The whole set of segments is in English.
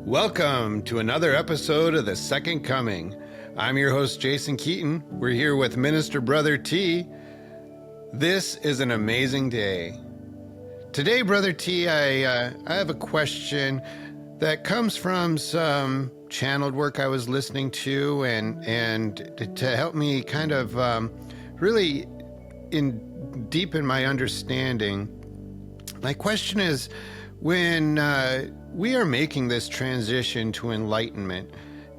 Welcome to another episode of The Second Coming. I'm your host, Jason Keeton. We're here with Minister Brother T. This is an amazing day. Today, Brother T, I have a question that comes from some channeled work I was listening to, and to help me kind of really deepen my understanding. My question is, when we are making this transition to enlightenment,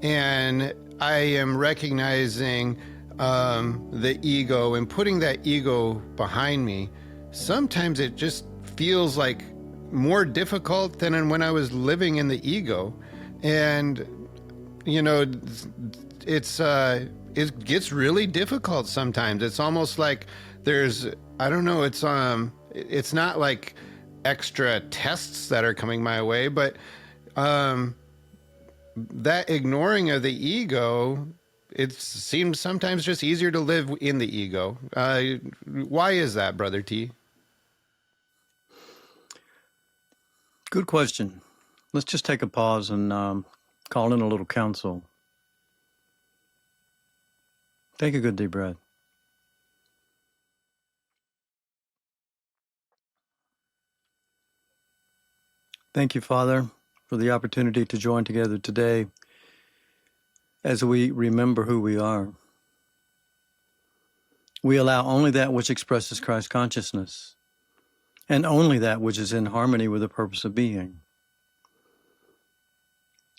and I am recognizing the ego and putting that ego behind me, sometimes it just feels like more difficult than when I was living in the ego. And you know, it gets really difficult sometimes. It's almost like there's, I don't know, it's not like extra tests that are coming my way, but that ignoring of the ego, it seems sometimes just easier to live in the ego. Why is that, Brother T? Good question. Let's just take a pause and call in a little counsel. Take a good deep breath. Thank you, Father, for the opportunity to join together today as we remember who we are. We allow only that which expresses Christ consciousness, and only that which is in harmony with the purpose of being.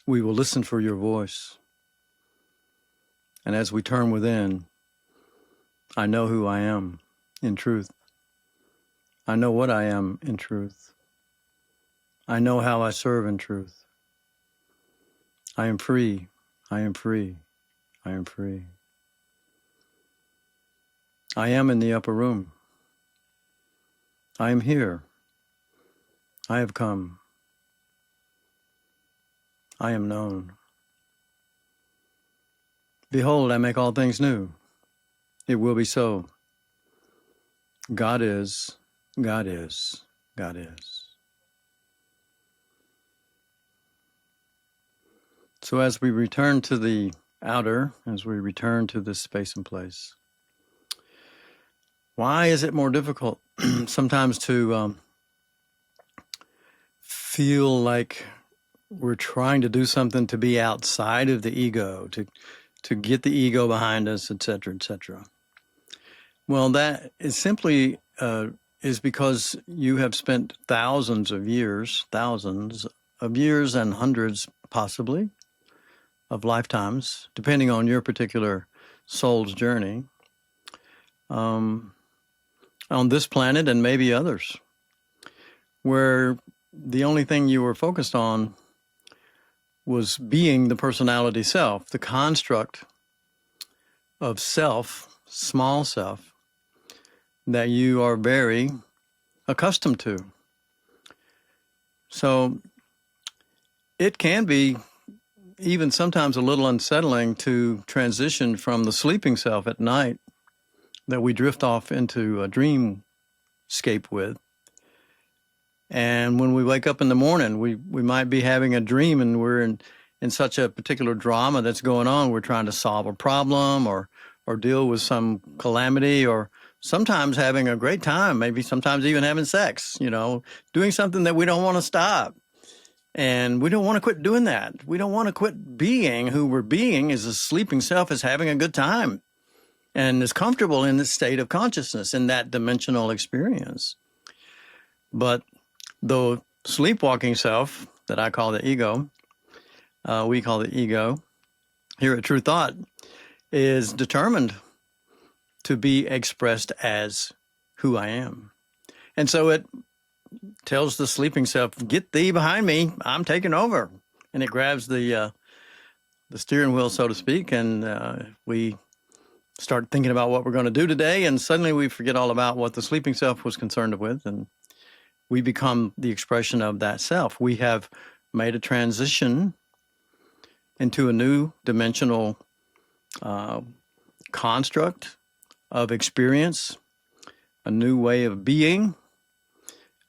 We will listen for your voice. And as we turn within, I know who I am in truth. I know what I am in truth. I know how I serve in truth. I am free. I am free. I am free. I am in the upper room. I am here. I have come. I am known. Behold, I make all things new. It will be so. God is, God is, God is. So as we return to the outer, as we return to this space and place, why is it more difficult sometimes to feel like we're trying to do something to be outside of the ego, to get the ego behind us, etc., etc.? Well, that is simply is because you have spent thousands of years and hundreds possibly of lifetimes, depending on your particular soul's journey, on this planet and maybe others, where the only thing you were focused on was being the personality self, the construct of self, small self, that you are very accustomed to. So it can be even sometimes a little unsettling to transition from the sleeping self at night that we drift off into a dreamscape with. And when we wake up in the morning, we might be having a dream, and we're in such a particular drama that's going on. We're trying to solve a problem or deal with some calamity, or sometimes having a great time, maybe sometimes even having sex, doing something that we don't want to stop. And we don't want to quit doing that. We don't want to quit being who we're being as a sleeping self, is having a good time and is comfortable in this state of consciousness, in that dimensional experience. But the sleepwalking self that I call the ego, we call the ego here at True Thought, is determined to be expressed as who I am. And so it tells the sleeping self, get thee behind me, I'm taking over. And it grabs the steering wheel, so to speak, and we start thinking about what we're going to do today, and suddenly we forget all about what the sleeping self was concerned with, and we become the expression of that self. We have made a transition into a new dimensional construct of experience, a new way of being.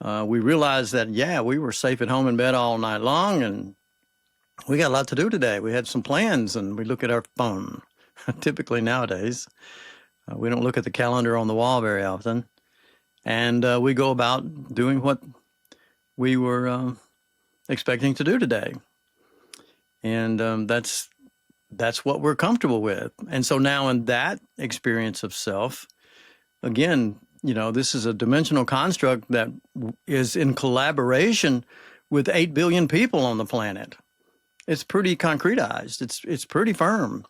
We realized that, we were safe at home in bed all night long, and we got a lot to do today. We had some plans, and we look at our phone. Typically nowadays, we don't look at the calendar on the wall very often, and we go about doing what we were expecting to do today, and that's what we're comfortable with. And so now, in that experience of self, again, this is a dimensional construct that is in collaboration with 8 billion people on the planet. It's pretty concretized. It's pretty firm.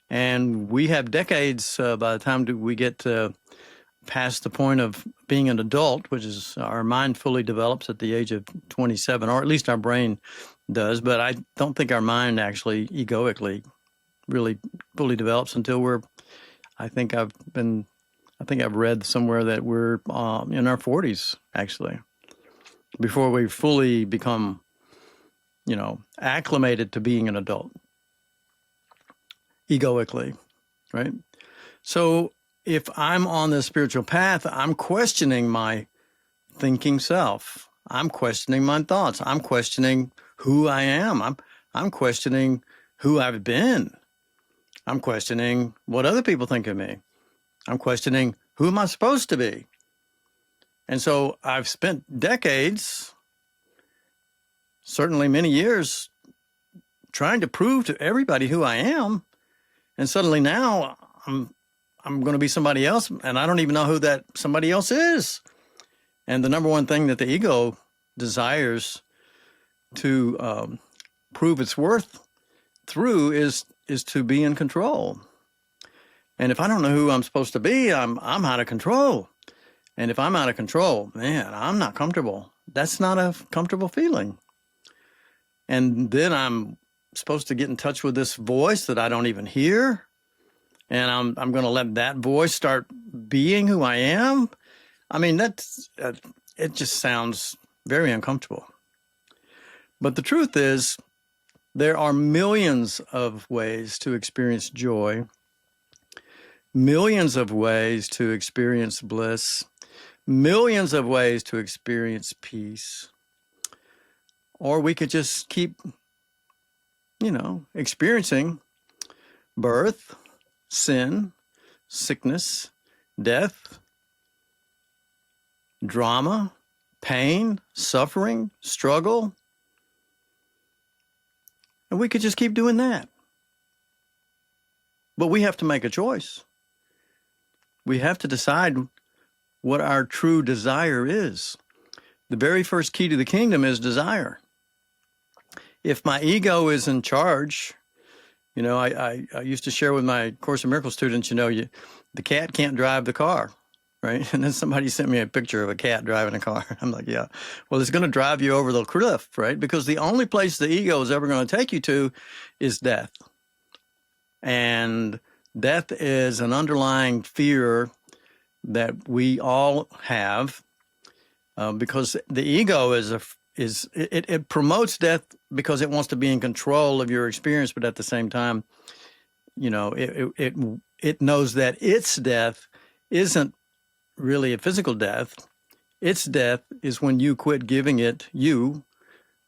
And we have decades by the time we get past the point of being an adult, which is our mind fully develops at the age of 27, or at least our brain does. But I don't think our mind actually egoically really fully develops until I think I've read somewhere that we're in our 40s, actually, before we fully become, acclimated to being an adult, egoically, right? So if I'm on the spiritual path, I'm questioning my thinking self. I'm questioning my thoughts. I'm questioning who I am. I'm questioning who I've been. I'm questioning what other people think of me. I'm questioning who am I supposed to be? And so I've spent decades, certainly many years, trying to prove to everybody who I am. And suddenly now I'm going to be somebody else, and I don't even know who that somebody else is. And the number one thing that the ego desires to prove its worth through is to be in control. And if I don't know who I'm supposed to be, I'm out of control. And if I'm out of control, man, I'm not comfortable. That's not a comfortable feeling. And then I'm supposed to get in touch with this voice that I don't even hear. And I'm going to let that voice start being who I am. I mean, it just sounds very uncomfortable. But the truth is, there are millions of ways to experience joy, millions of ways to experience bliss, millions of ways to experience peace. Or we could just keep, experiencing birth, sin, sickness, death, drama, pain, suffering, struggle. And we could just keep doing that. But we have to make a choice. We have to decide what our true desire is. The very first key to the kingdom is desire. If my ego is in charge, I used to share with my Course in Miracles students, the cat can't drive the car, right? And then somebody sent me a picture of a cat driving a car. I'm like, yeah, well, it's going to drive you over the cliff, right? Because the only place the ego is ever going to take you to is death. And death is an underlying fear that we all have because the ego it promotes death because it wants to be in control of your experience, but at the same time, it knows that its death isn't really a physical death. Its death is when you quit giving it,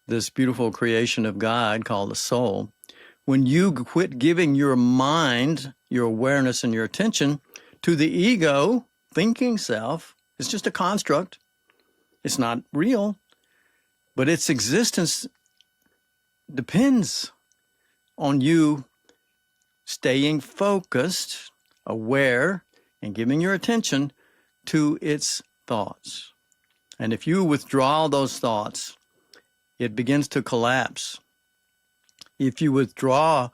this beautiful creation of God called the soul, when you quit giving your mind, your awareness, and your attention to the ego, thinking self. It's just a construct. It's not real, but its existence depends on you staying focused, aware, and giving your attention to its thoughts. And if you withdraw those thoughts, it begins to collapse. If you withdraw,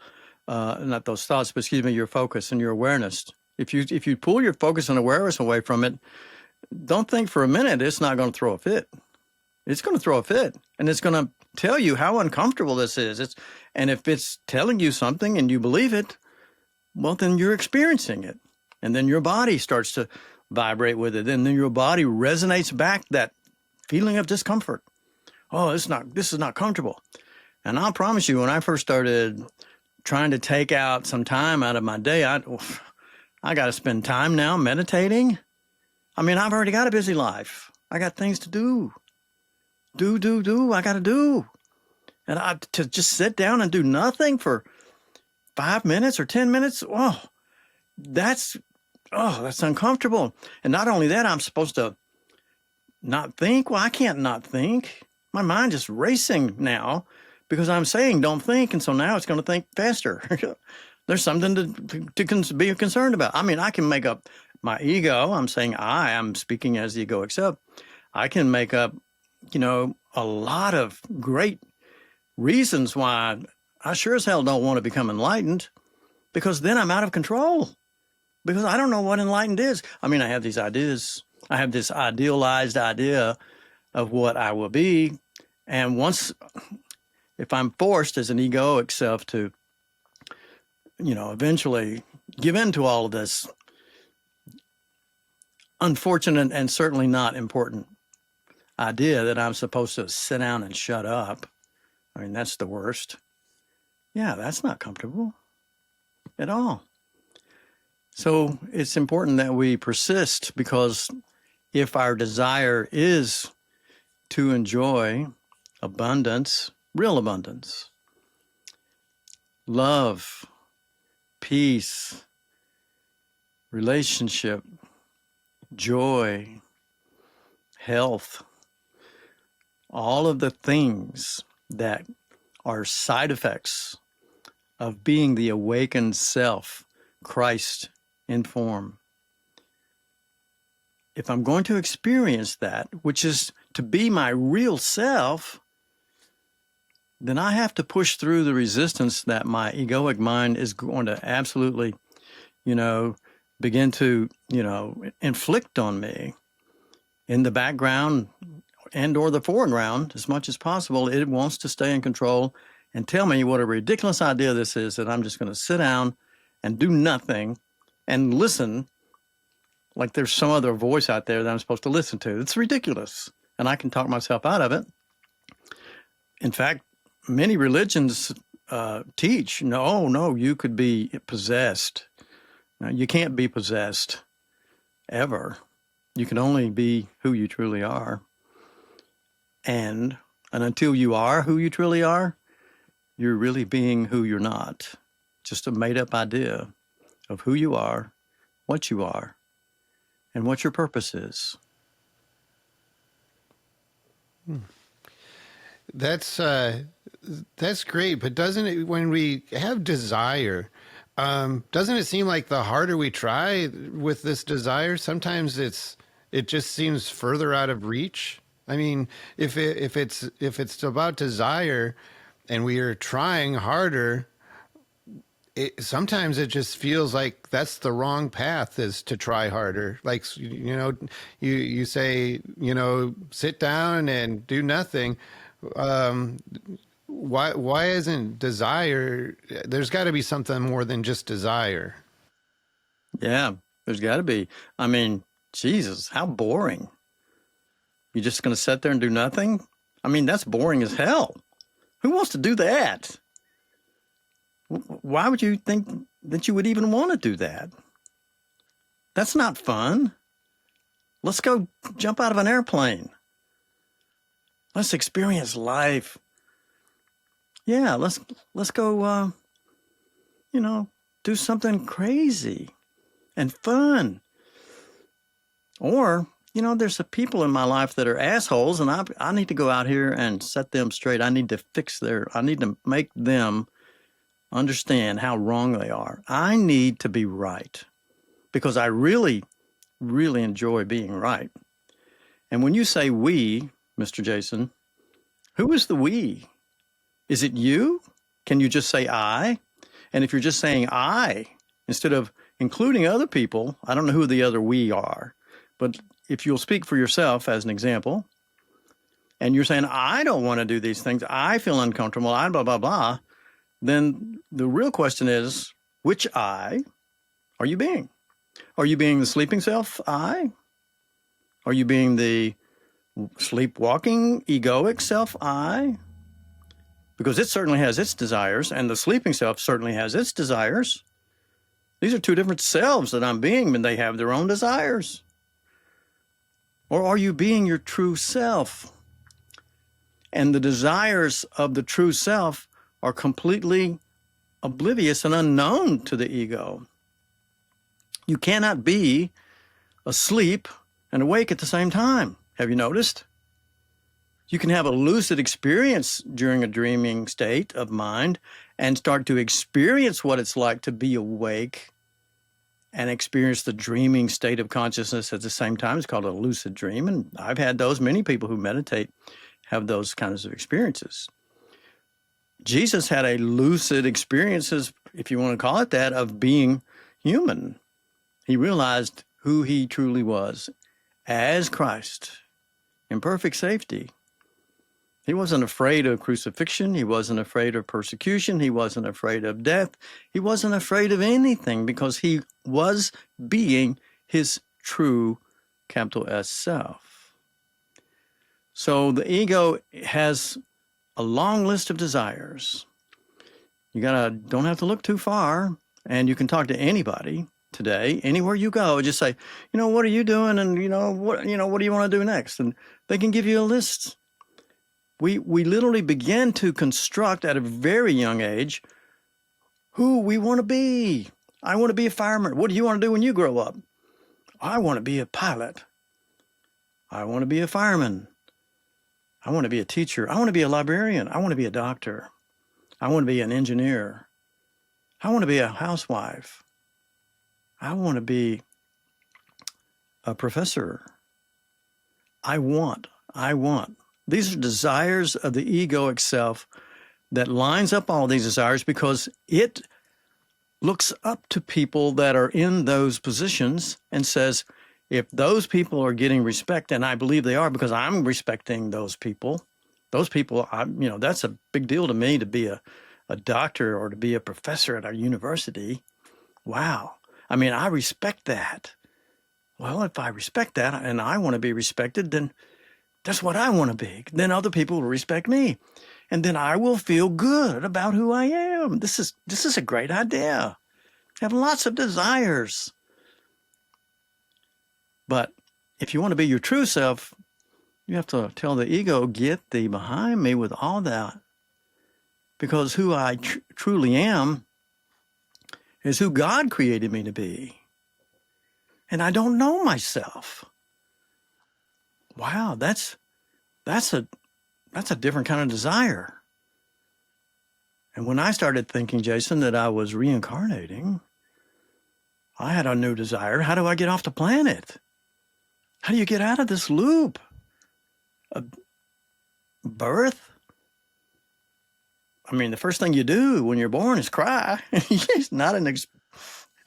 not those thoughts, but your focus and your awareness, if you pull your focus and awareness away from it, don't think for a minute it's not going to throw a fit. It's going to throw a fit, and it's going to tell you how uncomfortable this is. And if it's telling you something and you believe it, well, then you're experiencing it. And then your body starts to vibrate with it. And then your body resonates back that feeling of discomfort. Oh, this is not comfortable. And I'll promise you, when I first started trying to take out some time out of my day, I got to spend time now meditating. I mean, I've already got a busy life. I got things to do. I got to do. And to just sit down and do nothing for 5 minutes or 10 minutes, that's uncomfortable. And not only that, I'm supposed to not think. Well, I can't not think. My mind is racing now because I'm saying don't think, and so now it's going to think faster. There's something to be concerned about. I mean, I can make up my ego. I'm saying I'm speaking as the egoic self. I can make up, a lot of great reasons why I sure as hell don't want to become enlightened, because then I'm out of control, because I don't know what enlightened is. I mean, I have these ideas. I have this idealized idea of what I will be. And if I'm forced as an egoic self to, eventually give in to all of this unfortunate and certainly not important idea that I'm supposed to sit down and shut up. I mean, that's the worst. Yeah, that's not comfortable at all. So it's important that we persist, because if our desire is to enjoy abundance, real abundance, love, peace, relationship, joy, health, all of the things that are side effects of being the awakened self, Christ in form. If I'm going to experience that, which is to be my real self, then I have to push through the resistance that my egoic mind is going to absolutely, begin to, inflict on me in the background and or the foreground as much as possible. It wants to stay in control and tell me what a ridiculous idea this is, that I'm just going to sit down and do nothing and listen like there's some other voice out there that I'm supposed to listen to. It's ridiculous. And I can talk myself out of it. In fact, many religions teach, no, you could be possessed. Now, you can't be possessed ever. You can only be who you truly are. And until you are who you truly are, you're really being who you're not. Just a made-up idea of who you are, and what your purpose is. That's great, but doesn't it, when we have desire, doesn't it seem like the harder we try with this desire, sometimes it just seems further out of reach? I mean, if it's about desire and we are trying harder, sometimes it just feels like that's the wrong path, is to try harder. Like, you say, sit down and do nothing. Why isn't desire? There's got to be something more than just desire. Yeah, there's got to be. I mean, Jesus, how boring. You're just going to sit there and do nothing? I mean, that's boring as hell. Who wants to do that? Why would you think that you would even want to do that? That's not fun. Let's go jump out of an airplane. Let's experience life. Yeah, let's go, do something crazy and fun. Or, there's some people in my life that are assholes, and I need to go out here and set them straight. I need to make them understand how wrong they are. I need to be right, because I really, really enjoy being right. And when you say we, Mr. Jason, who is the we? Is it you? Can you just say I? And if you're just saying I, instead of including other people, I don't know who the other we are, but if you'll speak for yourself as an example, and you're saying, I don't want to do these things, I feel uncomfortable, I blah, blah, blah, then the real question is, which I are you being? Are you being the sleeping self I? Are you being the sleepwalking, egoic self I? Because it certainly has its desires, and the sleeping self certainly has its desires. These are two different selves that I'm being, and they have their own desires. Or are you being your true self? And the desires of the true self are completely oblivious and unknown to the ego. You cannot be asleep and awake at the same time. Have you noticed? You can have a lucid experience during a dreaming state of mind and start to experience what it's like to be awake and experience the dreaming state of consciousness at the same time. It's called a lucid dream. And I've had those. Many people who meditate have those kinds of experiences. Jesus had a lucid experiences, if you want to call it that, of being human. He realized who he truly was as Christ in perfect safety. He wasn't afraid of crucifixion. He wasn't afraid of persecution. He wasn't afraid of death. He wasn't afraid of anything because he was being his true capital S self. So the ego has a long list of desires. You don't have to look too far, and you can talk to anybody today, anywhere you go. Just say, what are you doing, and what do you want to do next? And they can give you a list. We literally begin to construct at a very young age who we want to be. I want to be a fireman. What do you want to do when you grow up? I want to be a pilot. I want to be a fireman. I want to be a teacher. I want to be a librarian. I want to be a doctor. I want to be an engineer. I want to be a housewife. I want to be a professor. I want. These are desires of the egoic self that lines up all these desires because it looks up to people that are in those positions and says, if those people are getting respect, and I believe they are because I'm respecting those people, that's a big deal to me to be a doctor or to be a professor at our university. Wow. I mean, I respect that. Well, if I respect that and I want to be respected, then that's what I want to be. Then other people will respect me. And then I will feel good about who I am. This is a great idea. I have lots of desires. But if you want to be your true self, you have to tell the ego, get thee behind me with all that. Because who I truly am is who God created me to be. And I don't know myself. Wow, that's a different kind of desire. And when I started thinking, Jason, that I was reincarnating, I had a new desire. How do I get off the planet? How do you get out of this loop of birth? I mean, the first thing you do when you're born is cry.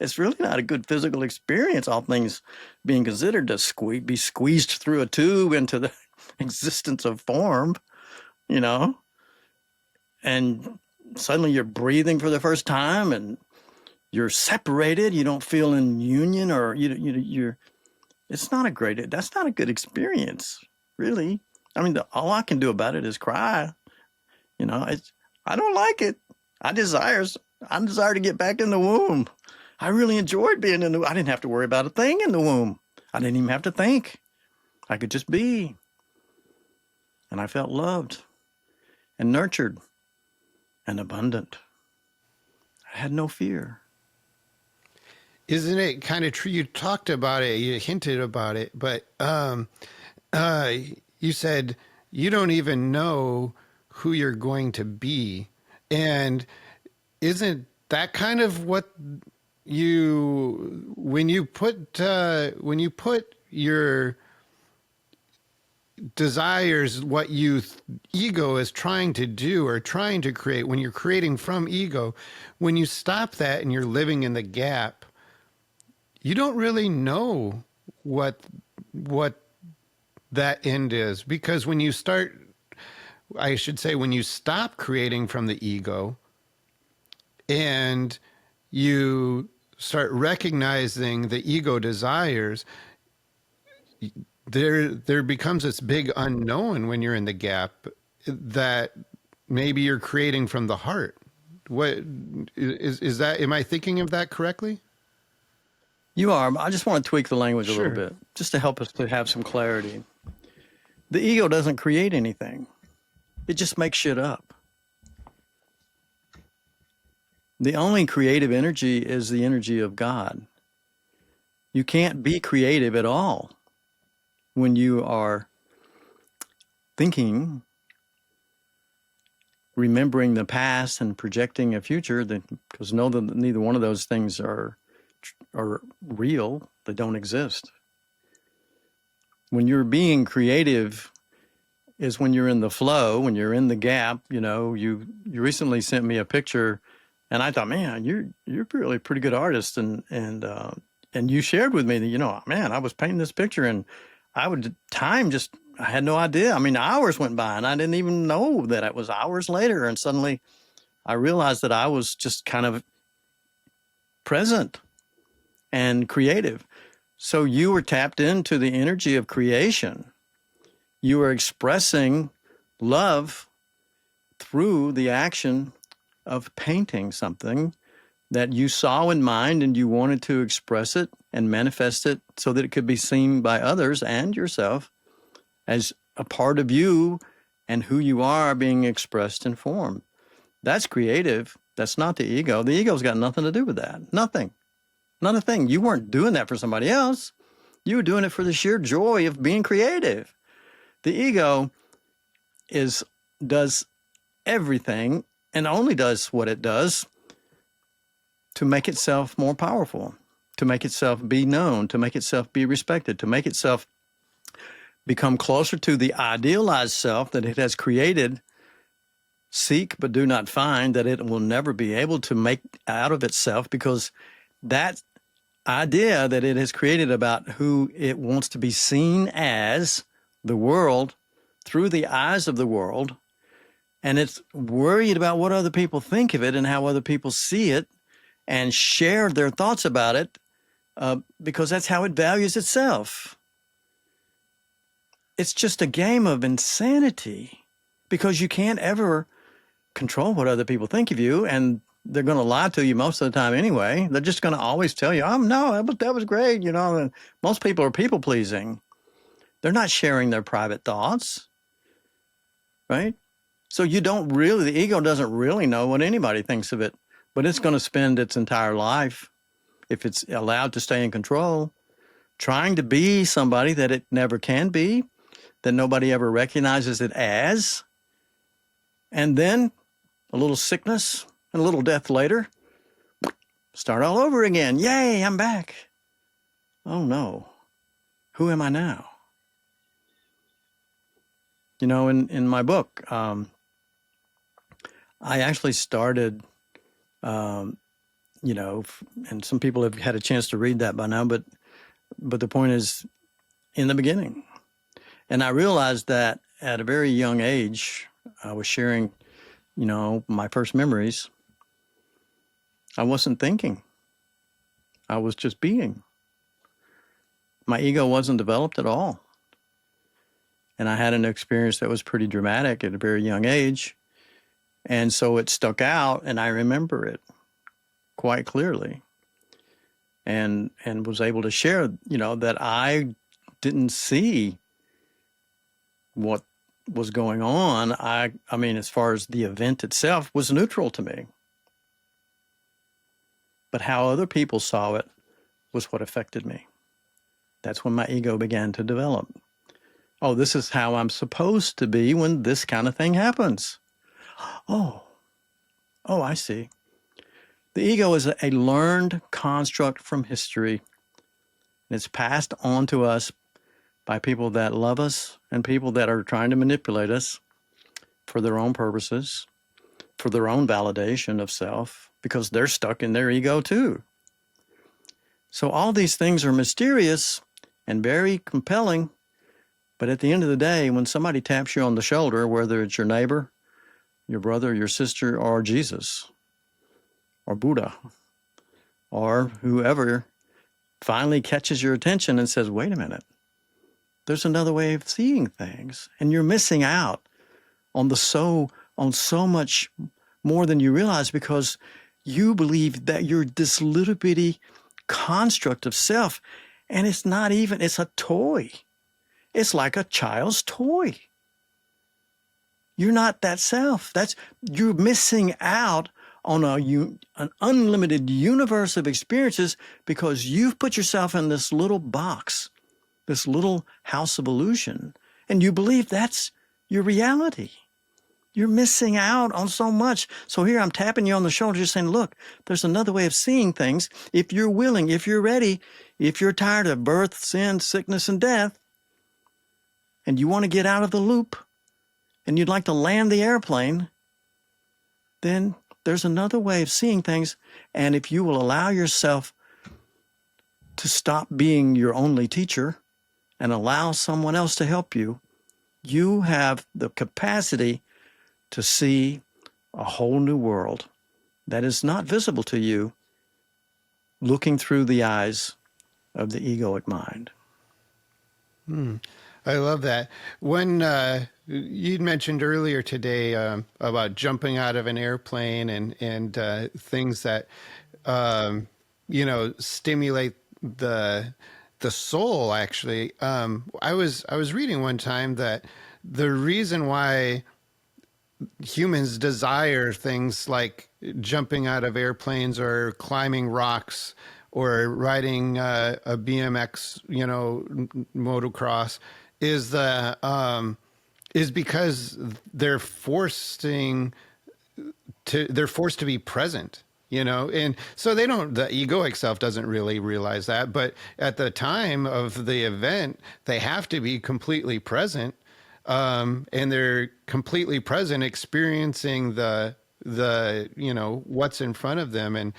It's really not a good physical experience, all things being considered, to be squeezed through a tube into the existence of form, and suddenly you're breathing for the first time and you're separated. You don't feel in union, or that's not a good experience, really. I mean, all I can do about it is cry. I don't like it. I desire to get back in the womb. I really enjoyed being in the womb. I didn't have to worry about a thing in the womb. I didn't even have to think. I could just be. And I felt loved and nurtured and abundant. I had no fear. Isn't it kind of true? You talked about it, you hinted about it, but you said you don't even know who you're going to be. And isn't that kind of what when you put your desires, what ego is trying to do or trying to create, when you're creating from ego, when you stop that and you're living in the gap, you don't really know what that end is, because when you stop creating from the ego and you start recognizing the ego desires, there becomes this big unknown when you're in the gap that maybe you're creating from the heart. What is that? Am I thinking of that correctly? You are. I just want to tweak the language a Sure. little bit, just to help us to have some clarity. The ego doesn't create anything. It just makes shit up. The only creative energy is the energy of God. You can't be creative at all when you are thinking, remembering the past and projecting a future, because neither one of those things are real. They don't exist. When you're being creative is when you're in the flow, when you're in the gap. You recently sent me a picture, and I thought, man, you're really a pretty good artist, and you shared with me that, man, I was painting this picture, and I had no idea. I mean, hours went by, and I didn't even know that it was hours later, and suddenly I realized that I was just kind of present and creative. So you were tapped into the energy of creation. You were expressing love through the action of painting something that you saw in mind, and you wanted to express it and manifest it so that it could be seen by others and yourself as a part of you and who you are being expressed in form. That's creative. That's not the ego. The ego's got nothing to do with that. Nothing. Not a thing. You weren't doing that for somebody else. You were doing it for the sheer joy of being creative. The ego does everything and only does what it does to make itself more powerful, to make itself be known, to make itself be respected, to make itself become closer to the idealized self that it has created. Seek but do not find, that it will never be able to make out of itself, because that idea that it has created about who it wants to be seen as, the world, through the eyes of the world, and it's worried about what other people think of it and how other people see it and share their thoughts about it, because that's how it values itself. It's just a game of insanity, because you can't ever control what other people think of you, and they're going to lie to you most of the time anyway. They're just going to always tell you, "Oh no, that was great," And most people are people pleasing. They're not sharing their private thoughts, right? So the ego doesn't really know what anybody thinks of it, but it's going to spend its entire life, if it's allowed to stay in control, trying to be somebody that it never can be, that nobody ever recognizes it as. And then a little sickness and a little death later, start all over again. Yay, I'm back. Oh no, who am I now? In my book, I actually started, and some people have had a chance to read that by now, but the point is in the beginning. And I realized that at a very young age, I was sharing, my first memories. I wasn't thinking. I was just being. My ego wasn't developed at all. And I had an experience that was pretty dramatic at a very young age. And so it stuck out, and I remember it quite clearly. And was able to share, that I didn't see what was going on. I mean, as far as the event itself was neutral to me. But how other people saw it was what affected me. That's when my ego began to develop. Oh, this is how I'm supposed to be when this kind of thing happens. Oh, I see. The ego is a learned construct from history. And it's passed on to us by people that love us and people that are trying to manipulate us for their own purposes, for their own validation of self, because they're stuck in their ego too. So all these things are mysterious and very compelling. But at the end of the day, when somebody taps you on the shoulder, whether it's your neighbor, your brother, your sister, or Jesus, or Buddha, or whoever finally catches your attention and says, wait a minute, there's another way of seeing things, and you're missing out on so much more than you realize, because you believe that you're this little bitty construct of self, and it's not even, it's a toy. It's like a child's toy. You're not that self. You're missing out on an unlimited universe of experiences because you've put yourself in this little box, this little house of illusion, and you believe that's your reality. You're missing out on so much. So here I'm tapping you on the shoulder, just saying, look, there's another way of seeing things. If you're willing, if you're ready, if you're tired of birth, sin, sickness, and death, and you want to get out of the loop, and you'd like to land the airplane, then there's another way of seeing things. And if you will allow yourself to stop being your only teacher and allow someone else to help you, you have the capacity to see a whole new world that is not visible to you looking through the eyes of the egoic mind. I love that. When you'd mentioned earlier today about jumping out of an airplane and things that stimulate the soul. Actually, I was reading one time that the reason why humans desire things like jumping out of airplanes or climbing rocks or riding a BMX, motocross, is because they're forced to be present, and so the egoic self doesn't really realize that, but at the time of the event, they have to be completely present, and they're completely present, experiencing the what's in front of them, and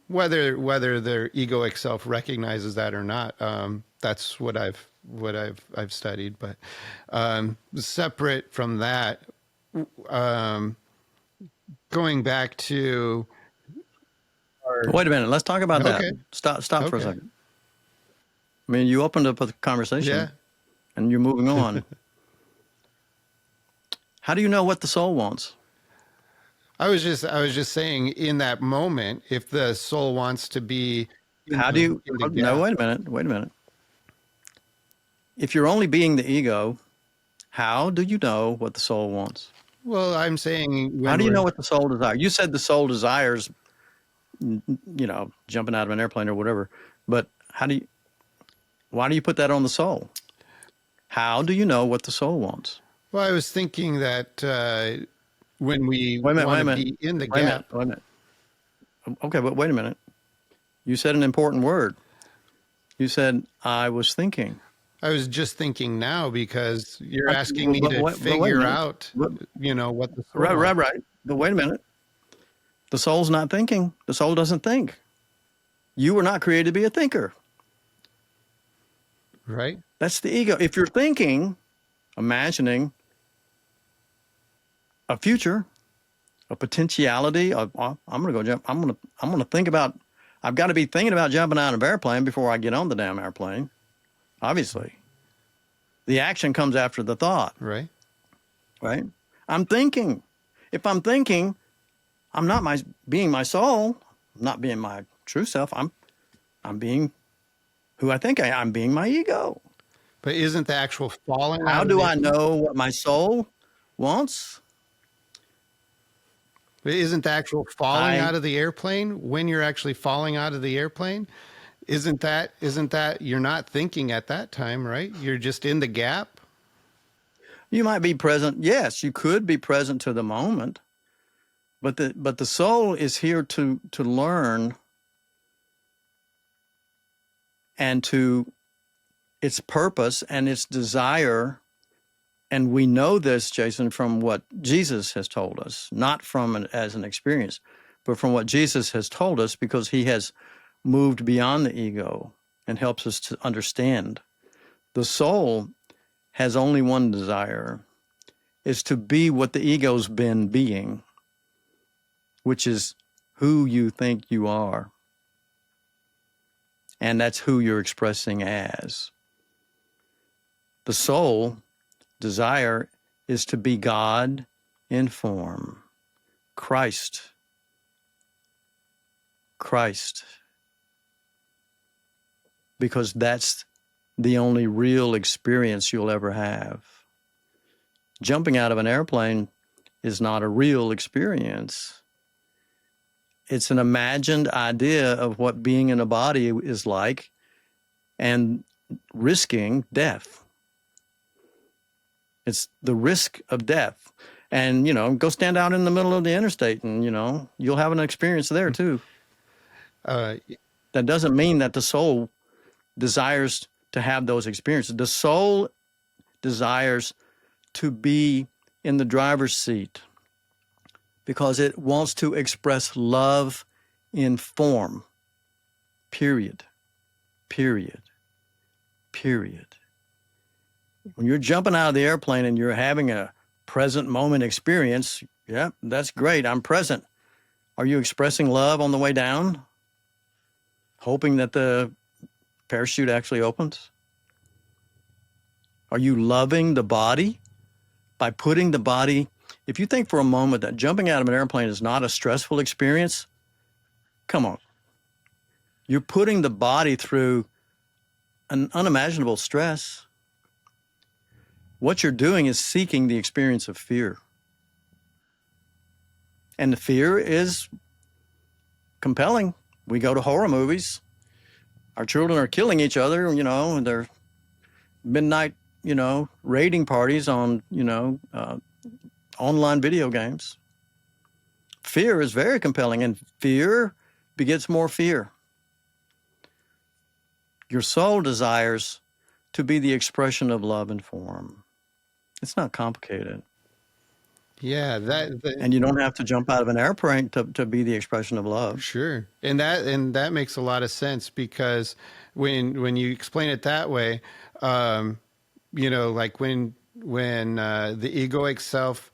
whether their egoic self recognizes that or not, that's what I've studied. But separate from that, going back to Wait a minute. Let's talk about that. Okay. Stop for a second. I mean, you opened up a conversation, and you're moving on. How do you know what the soul wants? I was just saying, in that moment, if the soul wants to be How do you? No, wait a minute. If you're only being the ego, how do you know what the soul wants? Well, I'm saying, how do you know what the soul desires? You said the soul desires, jumping out of an airplane or whatever. But why do you put that on the soul? How do you know what the soul wants? Well, I was thinking that when we want to be in the gap. Wait a minute. Okay, but wait a minute. You said an important word. You said, I was thinking. I was just thinking now because you're asking me to figure out, what the soul wants. Right. But wait a minute. The soul's not thinking. The soul doesn't think. You were not created to be a thinker. Right. That's the ego. If you're thinking, imagining a future, a potentiality of, I'm going to go jump. I'm going to think about, I've got to be thinking about jumping out of an airplane before I get on the damn airplane. Obviously. The action comes after the thought. Right. Right? I'm thinking. If I'm thinking, I'm not being my soul. I'm not being my true self. I'm being who I think I am. I'm being my ego. But isn't the actual falling? How do I know what my soul wants? But isn't the actual falling out of the airplane when you're actually falling out of the airplane? Isn't that you're not thinking at that time, right? You're just in the gap. You might be present. Yes, you could be present to the moment, but the soul is here to learn and to its purpose and its desire. And we know this, Jason, from what Jesus has told us, not as an experience, but from what Jesus has told us, because he has moved beyond the ego and helps us to understand. The soul has only one desire, is to be what the ego's been being, which is who you think you are. And that's who you're expressing as. The soul desire is to be God in form, Christ. Because that's the only real experience you'll ever have. jumping out of an airplane is not a real experience. It's an imagined idea of what being in a body is like and risking death. It's the risk of death. And, go stand out in the middle of the interstate and, you'll have an experience there too. Uh, That doesn't mean that the soul desires to have those experiences. The soul desires to be in the driver's seat because it wants to express love in form. Period. Period. Period. When you're jumping out of the airplane and you're having a present moment experience, yeah, that's great. I'm present. Are you expressing love on the way down? Hoping that the parachute actually opens? Are you loving the body by putting the body? If you think for a moment that jumping out of an airplane is not a stressful experience, come on. You're putting the body through an unimaginable stress. What you're doing is seeking the experience of fear. And the fear is compelling. We go to horror movies. Our children are killing each other, and they're midnight, raiding parties on, online video games. Fear is very compelling, and fear begets more fear. Your soul desires to be the expression of love and form. It's not complicated. yeah, And you don't have to jump out of an airplane to be the expression of love. sure. And that makes a lot of sense because when you explain it that way, like when the egoic self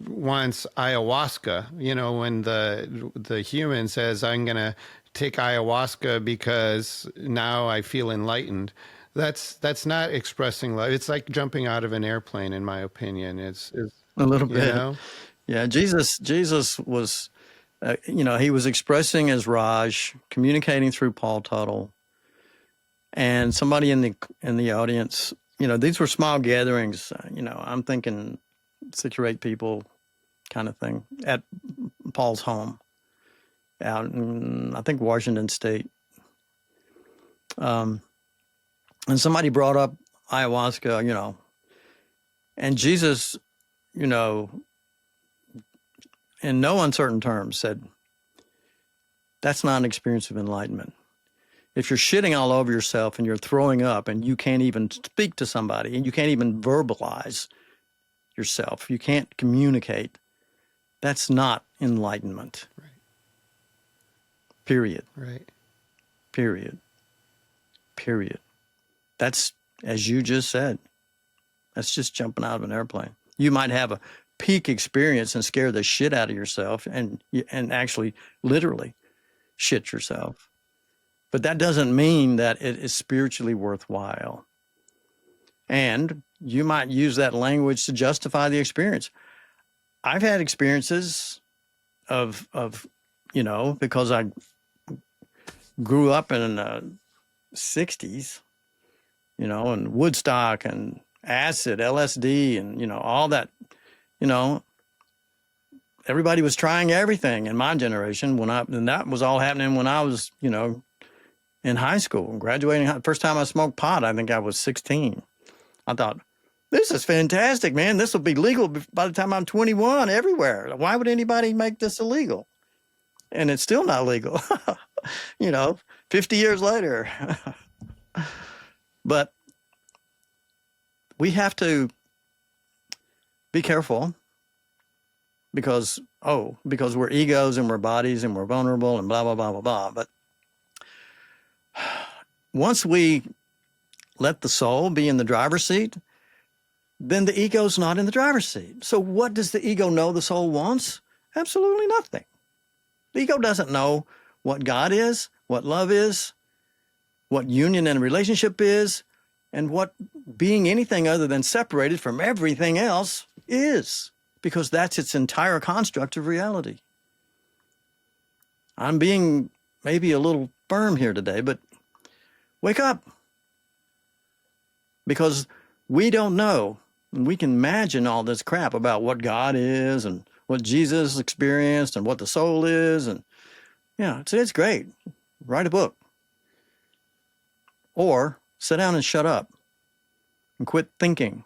wants ayahuasca, when the human says, I'm going to take ayahuasca because now I feel enlightened. That's not expressing love. It's like jumping out of an airplane, in my opinion. It's A little you bit. know, Yeah, Jesus was, he was expressing as Raj, communicating through Paul Tuttle, and somebody in the audience. These were small gatherings. I'm thinking 6 or 8 people, kind of thing, at Paul's home, out in I think Washington State. And somebody brought up ayahuasca, and Jesus, in no uncertain terms said, that's not an experience of enlightenment. If you're shitting all over yourself and you're throwing up and you can't even speak to somebody and you can't even verbalize yourself, you can't communicate, that's not enlightenment. Right. Period. Right. Period. Period. That's, as you just said, that's just jumping out of an airplane. You might have a peak experience and scare the shit out of yourself and actually literally shit yourself. But that doesn't mean that it is spiritually worthwhile. And you might use that language to justify the experience. I've had experiences of because I grew up in the 60s, and Woodstock and acid, LSD, and, all that, everybody was trying everything in my generation and that was all happening when I was, in high school, graduating. First time I smoked pot, I think I was 16. I thought, this is fantastic, man. This will be legal by the time I'm 21 everywhere. Why would anybody make this illegal? And it's still not legal, 50 years later. But we have to be careful because we're egos and we're bodies and we're vulnerable and blah, blah, blah, blah, blah. But once we let the soul be in the driver's seat, then the ego's not in the driver's seat. So what does the ego know the soul wants? Absolutely nothing. The ego doesn't know what God is, what love is, what union and relationship is, and what being anything other than separated from everything else is, because that's its entire construct of reality. I'm being maybe a little firm here today, but wake up. Because we don't know And we can imagine all this crap about what God is and what Jesus experienced and what the soul is. And yeah, it's great. Write a book. Or sit down and shut up and quit thinking.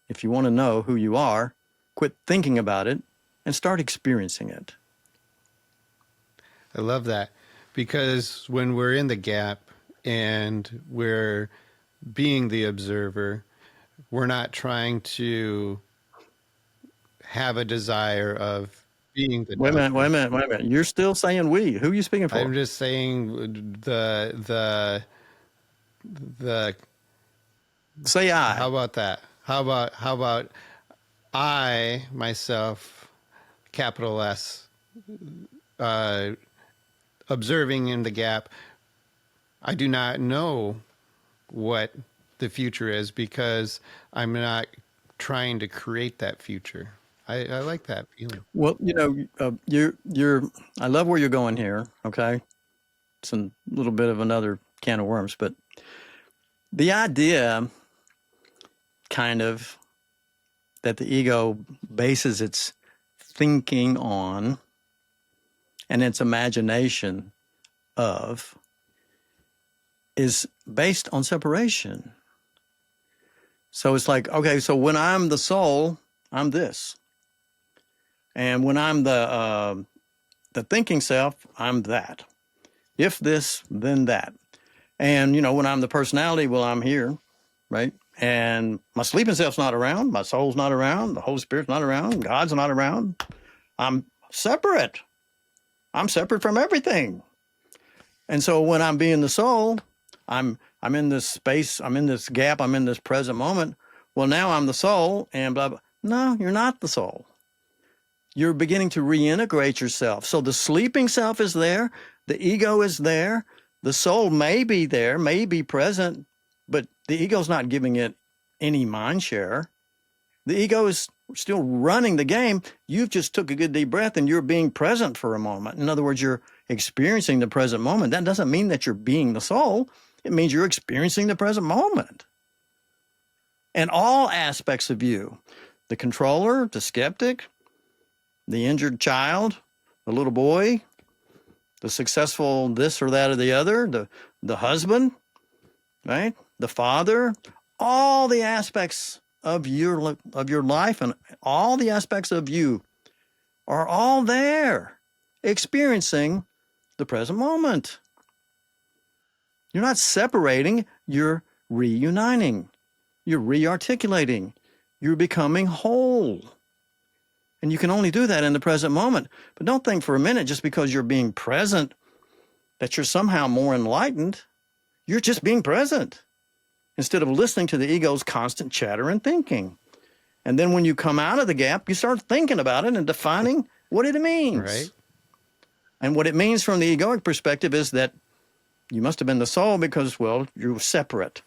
If you want to know who you are, quit thinking about it and start experiencing it. I love that, because when we're in the gap and we're being the observer, we're not trying to have a desire of being the Wait a minute, doctor. wait a minute. You're still saying we. Who are you speaking for? I'm just saying the Say I. how about that? How about I myself, capital S, observing in the gap. I do not know what the future is because I'm not trying to create that future. I like that feeling. Well, you're. I love where you're going here. Okay, it's a little bit of another can of worms, but the idea, kind of, that the ego bases its thinking on and its imagination of is based on separation. So it's like, okay, so when I'm the soul, I'm this. And when I'm the thinking self, I'm that. If this, then that. And, when I'm the personality, well, I'm here, right? And my sleeping self's not around. My soul's not around. The Holy Spirit's not around. God's not around. I'm separate. I'm separate from everything. And so when I'm being the soul, I'm in this space, I'm in this gap, I'm in this present moment. Well, now I'm the soul and blah, blah. No, you're not the soul. You're beginning to reintegrate yourself. So the sleeping self is there. The ego is there. The soul may be there, may be present, but the ego's not giving it any mind share. The ego is still running the game. You've just took a good deep breath and you're being present for a moment. In other words, you're experiencing the present moment. That doesn't mean that you're being the soul. It means you're experiencing the present moment. And all aspects of you, the controller, the skeptic, the injured child, the little boy, the successful this or that or the other, the husband, right? The father, all the aspects of your life and all the aspects of you are all there experiencing the present moment. You're not separating, you're reuniting, you're rearticulating, you're becoming whole. And you can only do that in the present moment. But don't think for a minute just because you're being present that you're somehow more enlightened. You're just being present instead of listening to the ego's constant chatter and thinking. And then when you come out of the gap, you start thinking about it and defining what it means. Right. And what it means from the egoic perspective is that you must have been the soul because, well, you were separate.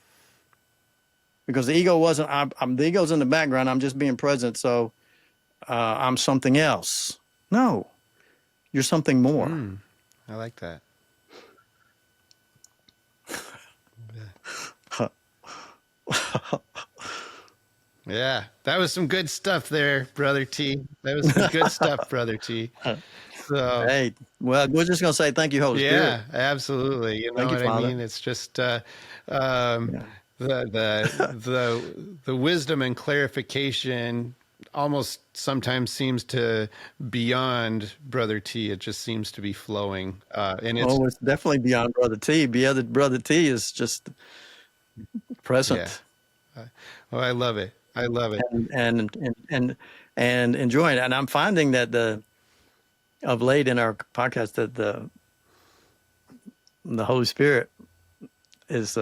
Because the ego wasn't, the ego's in the background, I'm just being present, so I'm something else. No, you're something more. I like that. Yeah, that was some good stuff there, Brother T. That was some good stuff, Brother T. So, hey, well, we're just going to say thank you, Holy Spirit. Yeah, absolutely. You know Thank you, what I Father. mean? It's just the wisdom and clarification almost sometimes seems to beyond Brother T. It just seems to be flowing, and it's definitely beyond Brother T. Brother T is just present. Yeah. Oh, I love it. I love it. And enjoying it. And I'm finding that of late in our podcast that the Holy Spirit is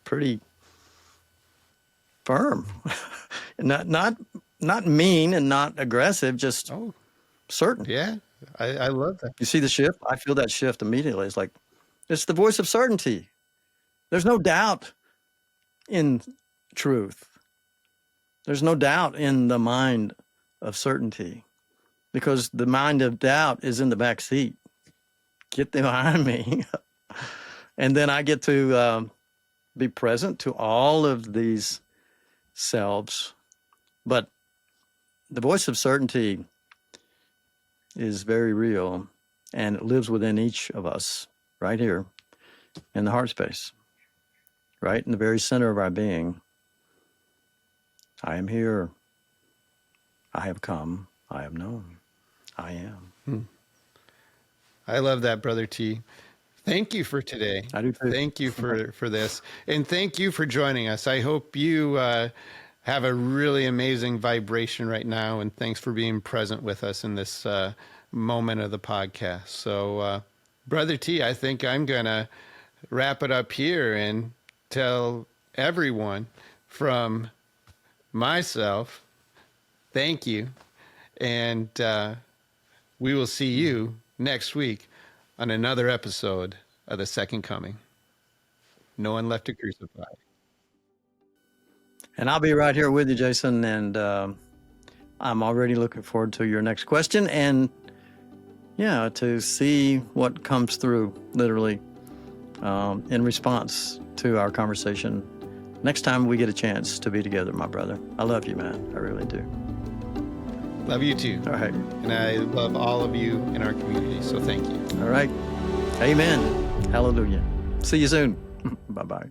pretty firm, not mean and not aggressive, just certain. Yeah, I love that. You see the shift? I feel that shift immediately. It's like it's the voice of certainty. There's no doubt in truth. There's no doubt in the mind of certainty, because the mind of doubt is in the back seat. Get behind me. And then I get to be present to all of these selves. But the voice of certainty is very real, and it lives within each of us right here in the heart space, right in the very center of our being. I am here. I have come. I have known. I am. I love that, Brother T. Thank you for today. I do too. Thank you for this. And thank you for joining us. I hope you have a really amazing vibration right now. And thanks for being present with us in this moment of the podcast. So, Brother T, I think I'm going to wrap it up here and tell everyone from myself, thank you. And we will see you next week on another episode of The Second Coming. No one left to crucify. And I'll be right here with you, Jason. And I'm already looking forward to your next question and, yeah, to see what comes through literally in response to our conversation next time we get a chance to be together, my brother. I love you, man. I really do. Love you too. All right. And I love all of you in our community. So thank you. All right. Amen. Hallelujah. See you soon. Bye-bye.